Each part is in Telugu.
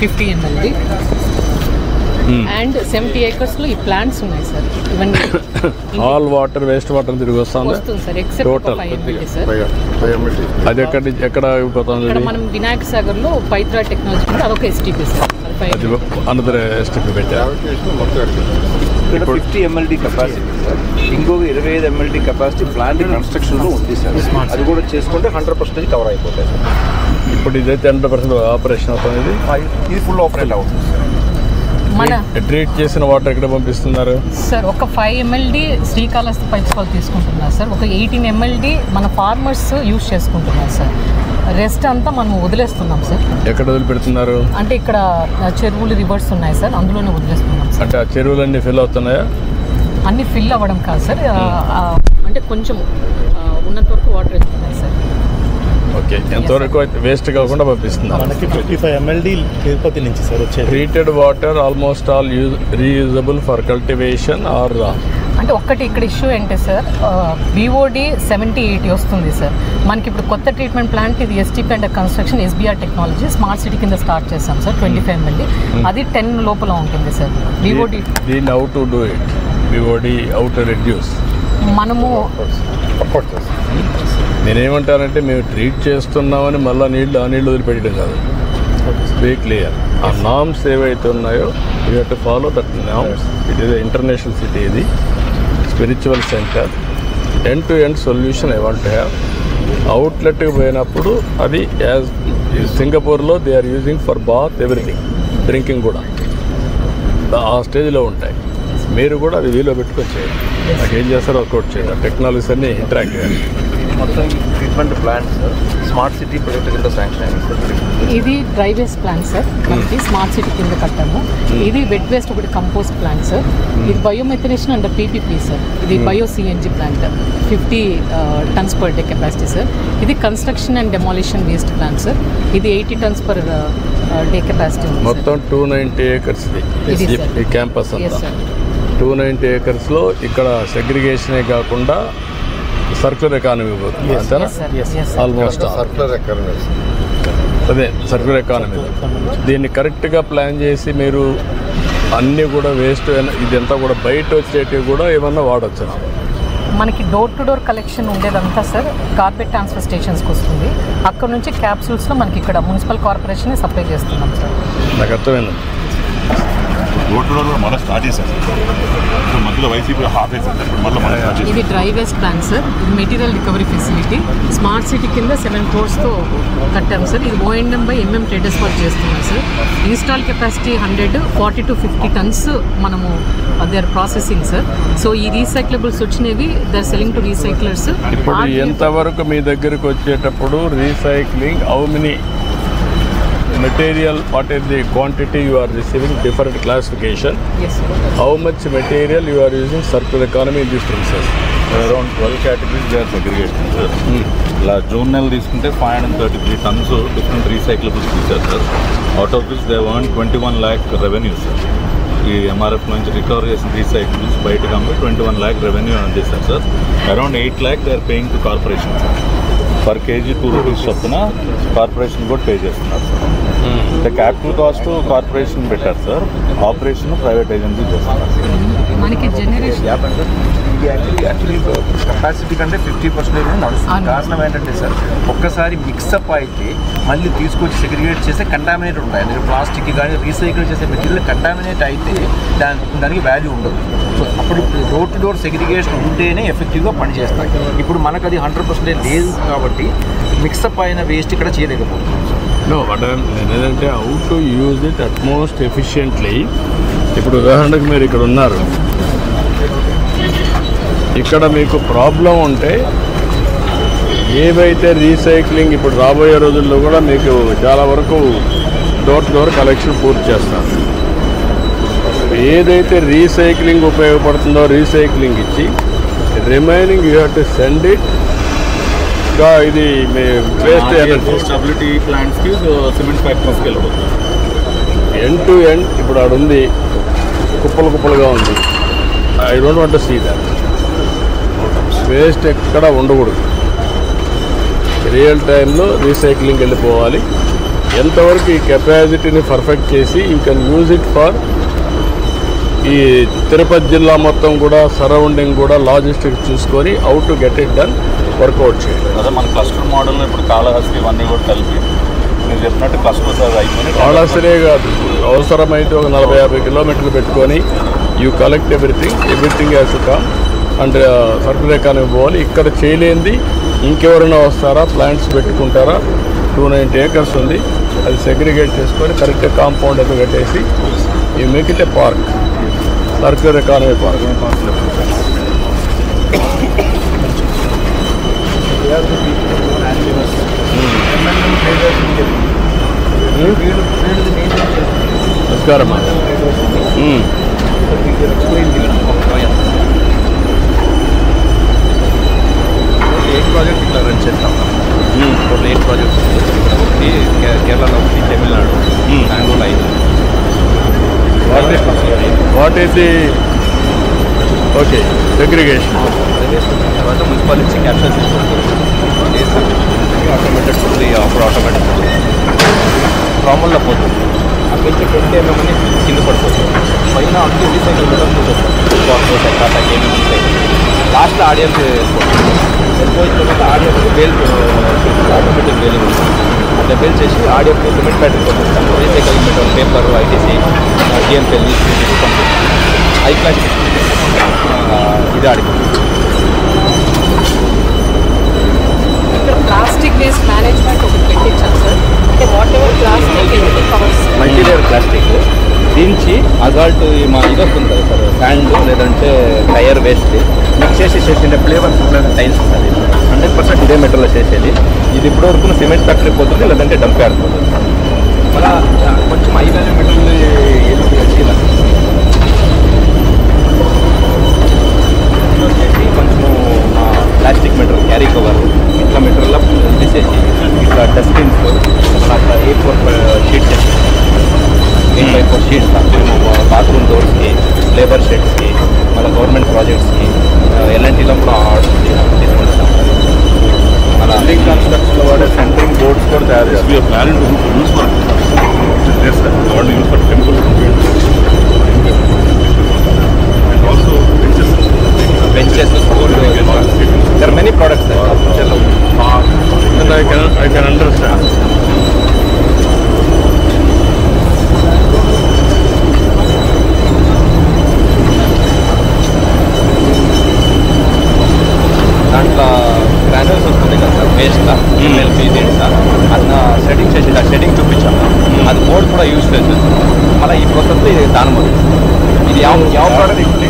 50 ml అండ్ 70 acres లో ఈ ప్లాంట్స్ ఉన్నాయి సార్. ఇవన్నీ ఆల్ వాటర్ వేస్ట్ వాటర్ తిరిగి వస్తుంది సార్ ఎక్సెప్ట్ 5 ml సార్. అది ఎక్కడ అయిపోతుంది? ఇక్కడ మనం వినాయక సాగర్ లో పైత్రా టెక్నాలజీ ఉంది, అదొక STP సార్. అది అనదర్ STP పెట్టారు. ఇక్కడ 50 ml కెపాసిటీ సార్, ఇంకొక 25 ml కెపాసిటీ ప్లాంట్ కన్స్ట్రక్షన్లో ఉంది సార్. అది కూడా చేసుకుంటే 100% కవర్ అయిపోతాయి సార్. ఇప్పుడు ఇదైతే 100% ఆపరేషన్ అవుతుంది. ఇది ఫుల్ ఆపరేట్ అవుతుంది సార్. మన ట్రీట్ చేసిన వాటర్ ఎక్కడ పంపిస్తున్నారు సార్? ఒక 5 ml శ్రీకాళహస్తి పైప్స్ వాళ్ళు తీసుకుంటున్నారు సార్. ఒక 18 ml మన ఫార్మర్స్ యూజ్ చేసుకుంటున్నారు సార్. రెస్ట్ అంతా మనం వదిలేస్తున్నాం సార్. ఎక్కడ వదిలిపెడుతున్నారు అంటే ఇక్కడ చెరువులు రివర్స్ ఉన్నాయి సార్, అందులోనే వదిలేస్తున్నాం సార్. అంటే ఆ చెరువులన్నీ ఫిల్ అవుతున్నాయా? అన్నీ ఫిల్ అవ్వడం కాదు సార్, అంటే కొంచెం ఉన్నంత వరకు వాటర్ వెళ్తున్నాయి సార్. ఓకే, ఎంతవరకు వేస్ట్ కాకుండా పంపిస్తున్నారు? మనకి 55 ml తిరుపతి నుంచి సార్ వచ్చేది. Treated water almost all reusable for cultivation or? అంటే ఒక్కటి ఇక్కడ ఇష్యూ ఏంటి సార్, BOD 70-80 వస్తుంది సార్. మనకి ఇప్పుడు కొత్త ట్రీట్మెంట్ ప్లాంట్ ఇది STP and construction SBR technology smart city కింద స్టార్ట్ చేస్తాం సార్. 25 ml అది 10 లోపల ఉంటుంది సార్. BOD దీన్ని how to do it? BOD how to reduce? మనము నేనేమంటానంటే మేము ట్రీట్ చేస్తున్నామని మళ్ళీ ఆ నీళ్ళు వదిలిపెట్టడం కాదు. బీ క్లియర్, ఆ నామ్స్ ఏవైతే ఉన్నాయో you have to follow that names. It is international city, ఇది spiritual centre. End to end solution I want to have. అవుట్లెట్కి పోయినప్పుడు అది యాజ్ సింగపూర్లో they are using for bath everything, drinking కూడా ఆ స్టేజ్లో ఉంటాయి. మీరు కూడా అది వీలో పెట్టుకొని చేయండి. నాకు ఏం చేస్తారో వర్కౌట్ చేయండి. టెక్నాలజీస్ అన్ని ఇంటరాక్ట్ చేయాలి. మొత్తం treatment plant sir smart city project కింద శాంక్షన్ అయింది సార్. ఇది డ్రై వేస్ట్ ప్లాంట్ సార్, మనకి స్మార్ట్ సిటీ కింద కట్టాము. ఇది వెట్ వేస్ట్ ఒకటి కంపోస్ట్ ప్లాంట్ సార్. ఇది బయోమెథనేషన్ అండ్ PPP సార్. ఇది bio CNG plant 50 tons per day capacity sir. ఇది construction and demolition waste plant sir. ఇది 80 tons per day కెపాసిటీ ఉంది. మొత్తం 290 acres ఈ క్యాంపస్ అంతా. 290 acresలో ఇక్కడ సెగ్రిగేషనే కాకుండా సర్క్యులర్ ఎకానమీ పోతుంది అంతేనా? Almost circular economy. అదే సర్క్యులర్ ఎకానమీ. దీన్ని కరెక్ట్గా ప్లాన్ చేసి మీరు అన్నీ కూడా వేస్ట్ ఇదంతా కూడా బయట వచ్చేటివి కూడా ఏమన్నా వాడచ్చు. మనకి డోర్ టు డోర్ కలెక్షన్ ఉండేదంతా సార్ కార్పెట్ ట్రాన్స్ఫర్ స్టేషన్స్కి వస్తుంది. అక్కడ నుంచి క్యాప్సూల్స్లో మనకి ఇక్కడ మున్సిపల్ కార్పొరేషన్ సప్లై చేస్తున్నాం సార్. నాకు అర్థమైంది. డోర్ టు డోర్ కూడా మళ్ళీ స్టార్ట్ చేశారు సార్. మధ్యలో వైసీపీ హాఫ్ వేసారు. మళ్ళీ ఇది డ్రై వేస్ట్ ప్లాంట్ సార్. ఇది material recovery facility smart city కింద 7 crores-తో కట్టాము సార్. ఇది O&M by MM ట్రేడర్స్ వాళ్ళు చేస్తున్నాం sir. Install capacity 100, 40 to 50 tons మనము they are processing sir. So ఈ రీసైక్లబుల్స్ వచ్చినవి they are selling to recyclers. ఇప్పుడు ఎంతవరకు మీ దగ్గరకు వచ్చేటప్పుడు recycling how many material, what is the quantity you are receiving, different classification? Yes sir. How much material you are using circular economy in these process? Around 12 categories they are segregated sir. ఇలా జూన్ నెల తీసుకుంటే 533 tons డిఫరెంట్ రీసైక్లబుల్స్ తీశారు sir. Out of this they want 21 lakh revenue sir. ఈ MRF నుంచి రికవర్ చేసిన రీసైక్లబుల్స్ బయటకు అమ్మి 21 lakh రెవెన్యూ అందిస్తారు sir. Around 8 lakh they are paying to corporation sir. Per kg 2 rupees చొప్పున కార్పొరేషన్ కూడా పే చేస్తున్నారు సార్. అంటే క్యాపిటల్ కాస్ట్ కార్పొరేషన్ పెట్టారు సార్, ఆపరేషన్ ప్రైవేట్ ఏజెన్సీ చేస్తున్నారు. మనకి జనరేషన్ యాక్చువల్లీ కెపాసిటీ కంటే 50% నడుస్తుంది. కారణం ఏంటంటే సార్ ఒక్కసారి మిక్సప్ అయితే మళ్ళీ తీసుకొచ్చి సెగ్రిగేట్ చేస్తే కంటామినేట్ ఉంటాయి. మీరు ప్లాస్టిక్ కానీ రీసైకిల్ చేసే మెటీరియల్ కంటామినేట్ అయితే దానికి వాల్యూ ఉండదు. సో అప్పుడు డోర్ టు డోర్ సెగ్రిగేషన్ ఉంటేనే ఎఫెక్టివ్గా పనిచేస్తాయి. ఇప్పుడు మనకు అది 100% లేదు కాబట్టి మిక్సప్ అయిన వేస్ట్ ఇక్కడ చేయలేకపోతున్నాం సార్. No, but నేనేంటంటే how to use it utmost efficiently. ఇప్పుడు ఉదాహరణకు మీరు ఇక్కడ ఉన్నారు, ఇక్కడ మీకు ప్రాబ్లం ఉంటే ఏవైతే రీసైక్లింగ్ ఇప్పుడు రాబోయే రోజుల్లో కూడా మీకు చాలా వరకు డోర్ టు డోర్ కలెక్షన్ పూర్తి చేస్తారు. ఏదైతే రీసైక్లింగ్ ఉపయోగపడుతుందో రీసైక్లింగ్ ఇచ్చి remaining you have to send it. ఇది మీ వేస్ట్ స్టెబిలిటీ ప్లాంట్స్కి సిమెంట్ ఫ్యాక్టరీస్కి వెళ్ళిపోతుంది. ఎండ్ టు ఎండ్ ఇప్పుడు ఆడ ఉంది, కుప్పలుగా ఉంది. I don't want to see that. Waste ఎక్కడ ఉండకూడదు. రియల్ టైంలో రీసైక్లింగ్ వెళ్ళిపోవాలి. ఎంతవరకు ఈ కెపాసిటీని పర్ఫెక్ట్ చేసి you can use it for ఈ తిరుపతి జిల్లా మొత్తం కూడా సరౌండింగ్ కూడా లాజిస్టిక్స్ చూసుకొని how to get it done work out చేయండి. అదే మన క్లస్టర్ మోడల్ ఇప్పుడు కాళహస్తి ఇవన్నీ కూడా కలిపి మీరు చెప్పినట్టు క్లస్టర్స్ అది అయిపోయి కాళహస్తినే కాదు, అవసరమైతే ఒక 40-50 కిలోమీటర్లు పెట్టుకొని you collect everything has to come and circular economy పోవాలి. ఇక్కడ చేయలేంది ఇంకెవరైనా వస్తారా, ప్లాంట్స్ పెట్టుకుంటారా. 290 acres ఉంది, అది సెగ్రిగేట్ చేసుకొని కరెక్ట్గా కాంపౌండ్ అది కట్టేసి you make it A park, circular economy park. నమస్కారం. ఎయిట్ ప్రాజెక్ట్ ఇట్లా రన్ చేస్తాం. టోటల్ 8 ప్రాజెక్ట్స్ ఒకటి కేరళలో, ఒకటి Tamil Nadu, Bengaluru 5. What is the okay segregation? తర్వాత మున్సిపల్ నుంచి క్యాప్చర్ చేస్తాం. ఆటోమేటెడ్ ఫుల్లీ అప్పుడు ఆటోమేటెడ్ ప్రాముల్లో పోతుంది. అక్కడి నుంచి 20 mm అని కింద పడిపోతుంది. పైన అన్ని రీసైకిల్ కూడా చూసేస్తాం. లాస్ట్లో ఆడియన్స్ వెళ్ళిపోయిన తర్వాత ఆడియన్స్ బేల్ ఆటోమేటిక్ బేలింగ్ అట్లా బేల్ చేసి ఆడియన్స్ సిమెంట్ ప్యాటర్న్ పంపిస్తాం. రీసైకిల్ మెటీరియల్, పేపర్, ఐటీసీ, జిఎంపెల్ పంపిస్తాం. హై క్లాస్ ఇది ఆడిపోతుంది. ఇక్కడ ప్లాస్టిక్ వేస్ట్ మేనేజ్మెంట్ ఒకటి పెట్టించాను సార్. అంటే what ever plastic covers, multilayer plastic దించి అజాల్ట్ మా ఇది వస్తుంది కదా సార్, శాండ్ లేదంటే టైర్ వేస్ట్ మిక్స్ చేసి చేసిండే ఫ్లేవర్ టైల్స్ అది 100% ఇదే మెటీరియల్ చేసేది. ఇది ఇప్పుడు వరకు సిమెంట్ ఫ్యాక్టరీ పోతుంది, లేదంటే డంప్ యార్డ్ పోతుంది. మళ్ళీ కొంచెం హై వాల్యూ మెటీరియల్ వచ్చేసి కొంచెము ప్లాస్టిక్ మెటీరియల్, క్యారీ కవర్ ఇట్లా మెటీరియల్ తీసేసి ఇట్లా డస్ట్బిన్స్ అట్లా A4 sheets 8x4 sheets bathroom డోర్స్కి, లేబర్ షెడ్స్కి, మళ్ళీ గవర్నమెంట్ ప్రాజెక్ట్స్కి, ఎల్ఎన్టీలో కూడా ఆర్డర్స్ తీసుకుంటాం. మన బిల్డింగ్ కన్స్ట్రక్షన్లో వాడే సెంటరింగ్ బోర్డ్స్ కూడా తయారు చేస్తారు. Plan use for use for temple and also benches, there are many products there. And I can understand. దాంట్లో గ్రాన్యూల్స్ వస్తుంది కదా సార్, వేస్ట్ ఎంఎల్పి దీంట్లో అట్లా సెట్టింగ్ చేసి సెట్టింగ్ చూపించాము. అది బోర్డ్ కూడా యూజ్ చేస్తుంది. మళ్ళీ ఈ ప్రాసెస్ ఇది దానం ఇది ಯಾವ ప్రోడక్ట్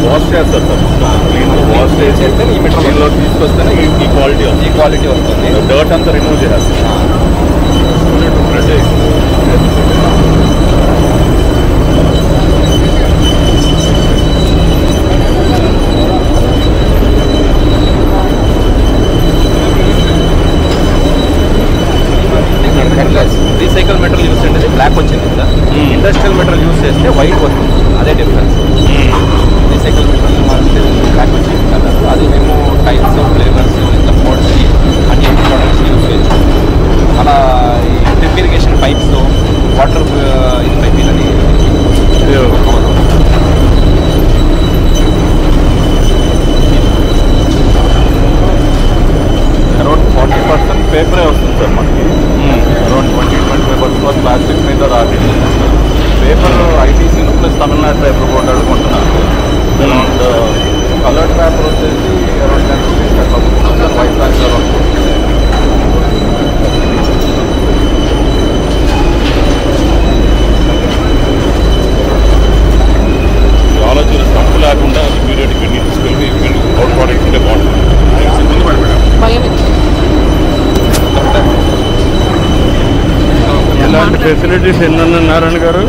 వాష్ చేస్తారు సార్. వాష్ చేస్తే ఈ మెటీరియల్లో తీసుకొస్తేనే ఈ క్వాలిటీ వస్తుంది. డర్ట్ అంతా రిమూవ్ చేస్తారు. రీసైకిల్ మెటీరియల్ యూస్ చేస్తే బ్లాక్ వచ్చింది కదా, ఇండస్ట్రియల్ మెటీరియల్ యూస్ చేస్తే వైట్ వస్తుంది. అదే డిఫరెన్స్. రీసైకిల్ మెటీరియల్ బ్లాక్ వచ్చింది కదా, అది మేము టైల్స్, ఫ్లేవర్స్, ఇట్లా బోర్డ్స్ అన్ని ప్రోడక్ట్స్ యూస్ చేయొచ్చు. అలా ఈ డ్రిప్ ఇరిగేషన్ పైప్స్, వాటర్ ఇది పైప్ అని అరౌండ్ 40% పేపరే వస్తుంది సార్ మనకి. అరౌండ్ 20-25% ప్లాస్టిక్ మీద రాలేదు. పేపర్ ఐటీసీను ప్లస్ తమిళనాడు పేపర్ బోర్డు అడుగుకుంటున్నాను. అరౌండ్ కలర్డ్ పేపర్ వచ్చేసి around 10 rupees white paper around. ఆలోచన తప్పు లేకుండా ఇమీడియట్గా వెళ్ళి తీసుకెళ్ళి అవుట్ ప్రోడక్ట్ ఉంటే బాగుంటుంది. ఎలాంటి ఫెసిలిటీస్ ఎన్ని నారాయణ గారు?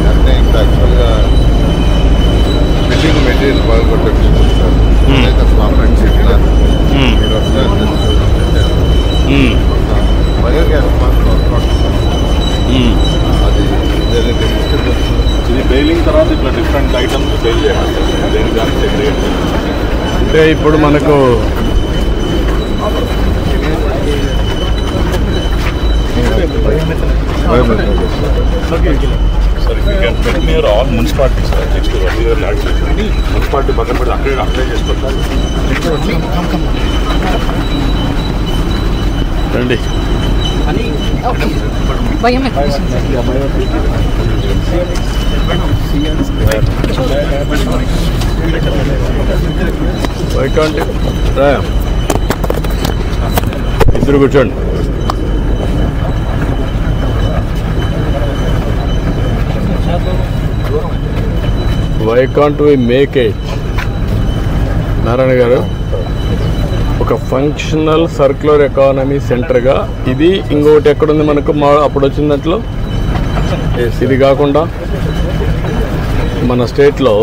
అంటే ఇంకా యాక్చువల్గా బిల్డింగ్ మెటీరియల్ బాగా కొట్టేస్తుంది సార్. అయితే మా ఫ్రెండ్స్ ఇట్లా మీరు వస్తే తర్వాత ఇట్లా డిఫరెంట్ ఐటమ్స్ సేల్ చేయాలి సార్. దేని దాన్ని సెగ్రిగేట్ అంటే ఇప్పుడు మనకు sir all municipality sir. Next municipality పక్కన పెట్టి అక్కడే అప్లై చేసుకోవాలి. రండి. బయోమెట్రిషన్ వైకాంటి ఇద్దరు కూర్చోండి. Why can't we make it? Narayana గారు, ఒక ఫంక్షనల్ సర్క్యులర్ ఎకానమీ సెంటర్గా ఇది ఇంకొకటి ఎక్కడుంది మనకు అప్పుడు వచ్చిన దాంట్లో? ఇది కాకుండా మన స్టేట్లో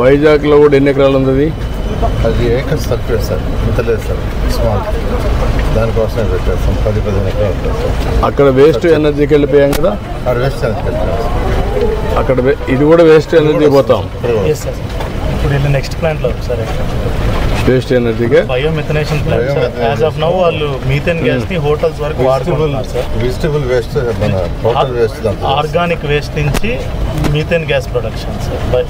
వైజాగ్లో కూడా ఎన్ని ఎకరాలు ఉంది అది? అది ఏకర్ సర్క్యులర్ సార్, ఇంత లేదు సార్, స్మాల్. దానికోసమే పెట్టేస్తాం, 10-15 ఎకరాలు ఉంటుంది సార్. అక్కడ వేస్ట్ ఎనర్జీకి వెళ్ళిపోయాం కదా, అది వేస్ట్ అని పెట్టాం సార్. అక్కడ ఇది కూడా వేస్ట్ ఎనర్జీ పోతాం. ఇప్పుడు వెళ్ళి నెక్స్ట్ ప్లాంట్లో సార్ వేస్ట్ ఎనర్జీగా biomethanation plant sir. As of now వాళ్ళు మీథేన్ గ్యాస్ని హోటల్స్ వరకు వాడుకుంటున్నారు సార్. వెజిటబుల్ వేస్ట్ మన టోటల్ వేస్ట్ ఆర్గానిక్ వేస్ట్ నుంచి methane gas production sir.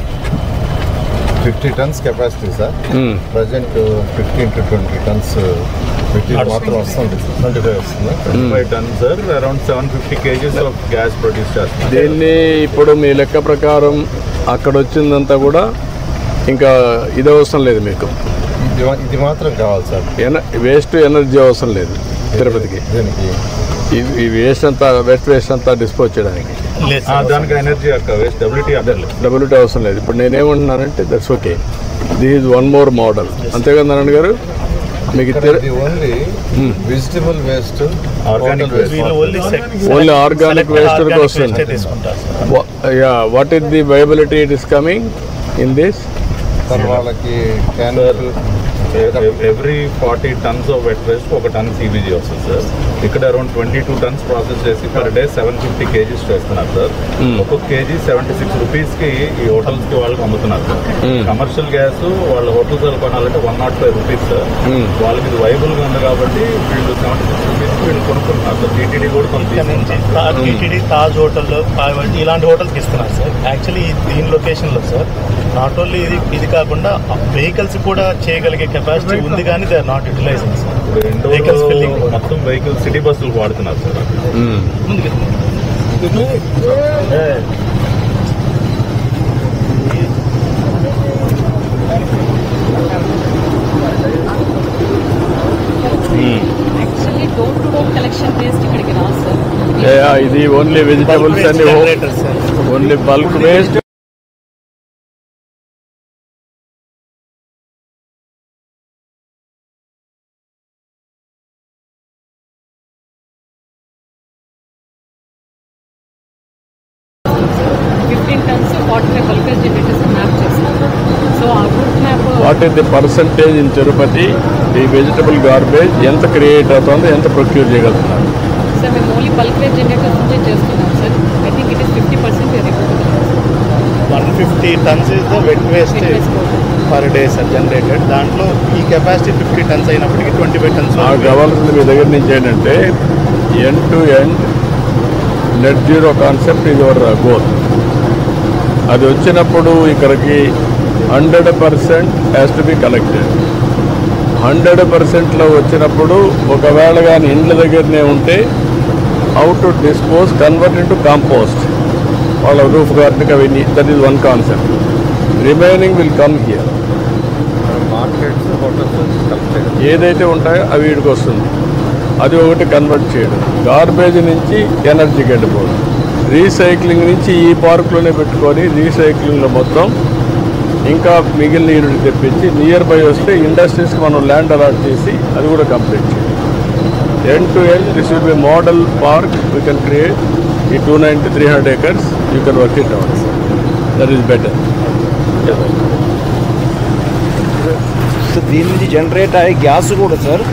50 tons capacity sir. Present 15 to 20 tons మాత్రం వస్తుంది. 25 వస్తుంది. 25 tons sir. Around 750 kgs of gas produce చేస్తుంది. దీన్ని ఇప్పుడు మీ లెక్క ప్రకారం అక్కడ వచ్చిందంతా కూడా ఇంకా ఇది అవసరం లేదు మీకు. ఇది మాత్రం కావాలి సార్. వేస్ట్ ఎనర్జీ అవసరం లేదు తిరుపతికి. దీనికి ఈ వేస్ట్ అంతా వేస్ట్ అంతా డిస్పోజ్ చేయడానికి దానికి ఎనర్జీ వేస్ట్ డబ్ల్యూటీ అవసరం లేదు. ఇప్పుడు నేనేమంటున్నానంటే that's okay, this is one more model. అంతే కదా నారాయణ గారు? మీకు only vegetable waste, organic waste, only organic waste వరకు వస్తుంది. What is the viability it is coming in this? వాళ్ళకి every 40 tons of wet waste ఒక టన్ సిబిజీ వస్తుంది సార్. ఇక్కడ అరౌండ్ 22 tons ప్రాసెస్ చేసి పర్ డే 750 kgs చేస్తున్నారు సార్. ఒక్కొక్క కేజీ 76 రూపీస్కి ఈ హోటల్స్కి వాళ్ళకి అమ్ముతున్నారు సార్. కమర్షియల్ గ్యాస్ వాళ్ళ హోటల్స్ వాళ్ళు కొనాలంటే 105 రూపీస్ సార్. వాళ్ళకి ఇది వైబుల్గా ఉంది కాబట్టి వీళ్ళు 76 రూపీస్కి వీళ్ళు కొనుక్కుంటున్నారు సార్. టీటీడీ కూడా కొంత టీటీడీ తాజ్ హోటల్లో ఇలాంటి హోటల్స్కి ఇస్తున్నారు సార్. యాక్చువల్లీ దీని లొకేషన్లో సార్ నాట్ ఓన్లీ ఇది కాకుండా వెహికల్స్ కూడా చేయగలిగే కెపాసిటీ ఉంది, కానీ they are not utilising sir. Vehicles filling మొత్తం వెహికల్స్ సిటీ బస్సులు వాడుతున్నారు sir. Actually door to door collection waste ఇక్కడికి రాదు సార్. ఇది ఓన్లీ వెజిటబుల్స్ అండి, only bulk waste. What is the percentage in Tirupati ఈ వెజిటబుల్ గార్బేజ్ ఎంత క్రియేట్ అవుతుందో, ఎంత ప్రొక్యూర్ చేయగలుగుతున్నారు? సార్ మేము ఓన్లీ బల్క్ వేస్ట్ జనరేటర్స్ నుంచి చేస్తున్నాం sir. I think it is 50% 150 tons is the wet waste per day sir generated. దాంట్లో ఈ కెపాసిటీ 50 tons అయినప్పటికీ 25 tons కావాల్సింది మీ దగ్గర నుంచి ఏంటంటే end to end net zero concept ఇది యువర్ గోల్. అది వచ్చినప్పుడు ఇక్కడికి 100% హ్యాస్ టు బి కలెక్టెడ్. 100%లో వచ్చినప్పుడు ఒకవేళ కానీ ఇండ్ల దగ్గరనే ఉంటే how to dispose, convert into compost, వాళ్ళ రూఫ్ గార్డెన్కి అవన్నీ. That is one concept. Remaining will come here. Markets, hotels ఏదైతే ఉంటాయో అవి వీడికి వస్తుంది. అది ఒకటి కన్వర్ట్ చేయడం. గార్బేజ్ నుంచి ఎనర్జీకి వెళ్ళిపోవడం. రీసైక్లింగ్ నుంచి ఈ పార్కులోనే పెట్టుకొని రీసైక్లింగ్లో మొత్తం ఇంకా మిగిలిన నీరుని తెప్పించి నియర్ బై వస్తే ఇండస్ట్రీస్కి మనం ల్యాండ్ అలాట్ చేసి అది కూడా కంప్లీట్ చేయాలి. End to end this will be model park we can create. ఈ 290-300 acres you can work it out. That is better. So దీని నుంచి జనరేట్ అయ్యే గ్యాస్ కూడా సార్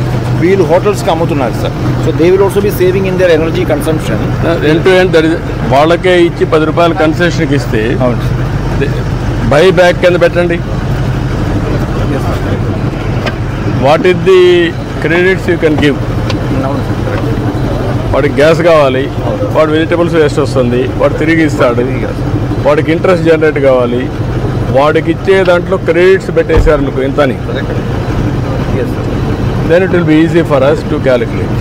వీళ్ళు హోటల్స్కి అమ్ముతున్నారు sir. So they will also be saving in their energy consumption. End to end వాళ్ళకే ఇచ్చి 10 రూపాయలు కన్సెషన్కి ఇస్తే బై బ్యాక్ కింద పెట్టండి. What is the credits you can give? వాడికి గ్యాస్ కావాలి, వాడు వెజిటబుల్స్ వేస్ట్ వస్తుంది, వాడు తిరిగి ఇస్తాడు, వాడికి ఇంట్రెస్ట్ జనరేట్ కావాలి, వాడికి ఇచ్చే దాంట్లో క్రెడిట్స్ పెట్టేశారు అనుకో ఇంతని, then it will be easy for us to calculate.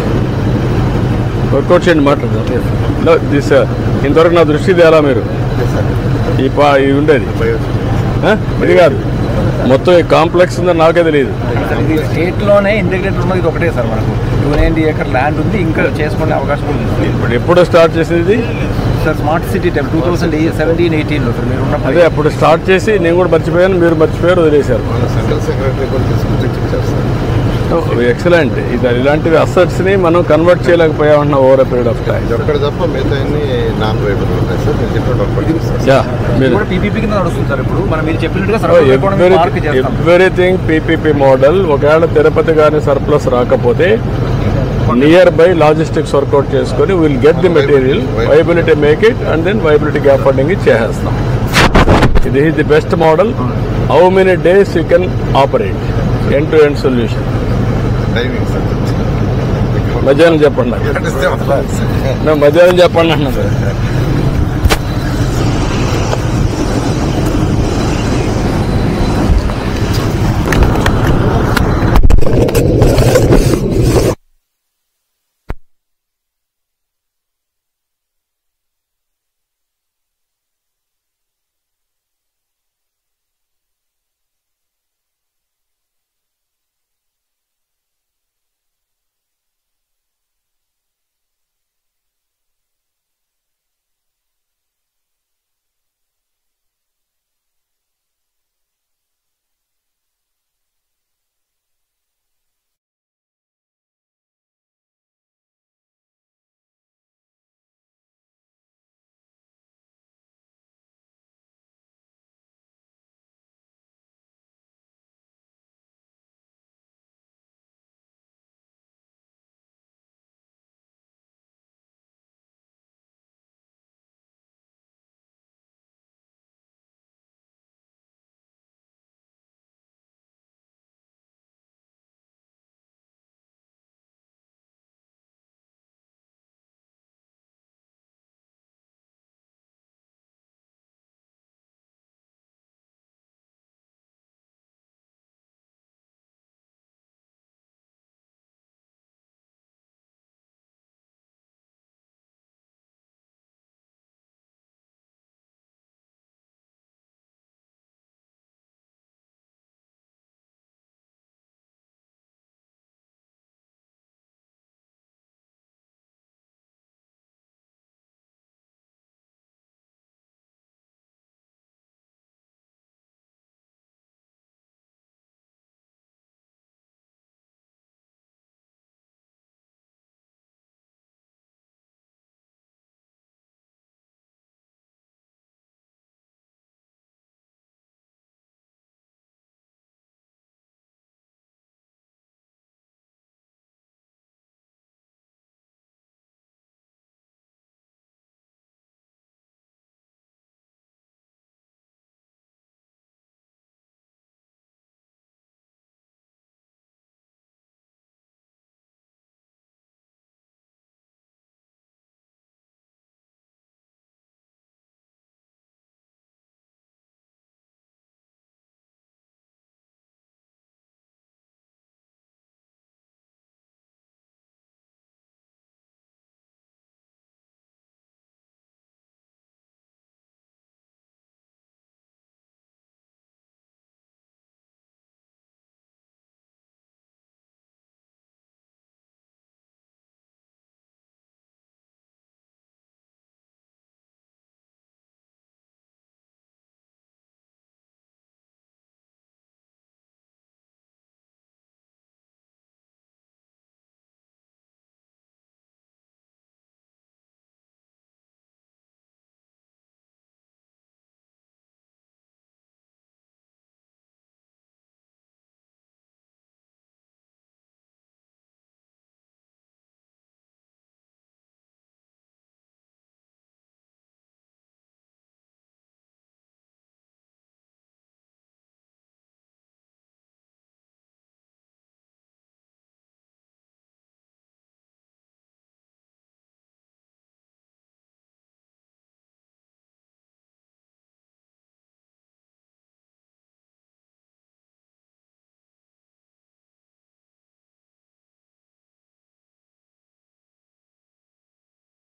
Work out చేయండి మాట్లాడదాం. దిస్ ఇంతవరకు నా దృష్టి తేలా మీరు ఇది ఉండేది ఇది కాదు, మొత్తం ఈ కాంప్లెక్స్ ఉందని నాకే తెలియదు. ఇది స్టేట్లోనే ఇంటిగ్రేటెడ్ ఉన్నది ఇది ఒకటే సార్. మనకు 290 acre ల్యాండ్ ఉంది, ఇంకా చేసుకునే అవకాశం ఉంది. ఇప్పుడు ఎప్పుడు స్టార్ట్ చేసేది సార్? స్మార్ట్ సిటీ 2017-18లో సార్ మీరు ఉన్నప్పుడు. అదే అప్పుడు స్టార్ట్ చేసి నేను కూడా మర్చిపోయాను, మీరు మర్చిపోయారు, వదిలేశారు. సెంట్రల్ సెక్రటరీ కూడా తీసుకొచ్చి ఇచ్చారు సార్. ఎక్సలెంట్. ఇలాంటివి అసెట్స్ని మనం కన్వర్ట్ చేయలేకపోయామన్న over a period of time. ఇది ఒక్కటి తప్ప మిగతా నాన్ రైబుల్ ఉన్నాయి సార్. నేను కూడా పీపీపీ కింద నడుస్తుంది సార్. ఇప్పుడు మనం మీరు చెప్పినట్టుగా ఎవ్రీథింగ్ పీపీపీ మోడల్. ఒకవేళ తిరుపతి కానీ సర్ప్లస్ రాకపోతే నియర్ బై లాజిస్టిక్స్ వర్కౌట్ చేసుకొని will get the material, viability make it, and then viability gap funding చేసేస్తాం. ఇది is the best model. How many days you can operate end to end solution. మధ్యాహ్నం చెప్పండి, మధ్యాహ్నం చెప్పండి అన్నది.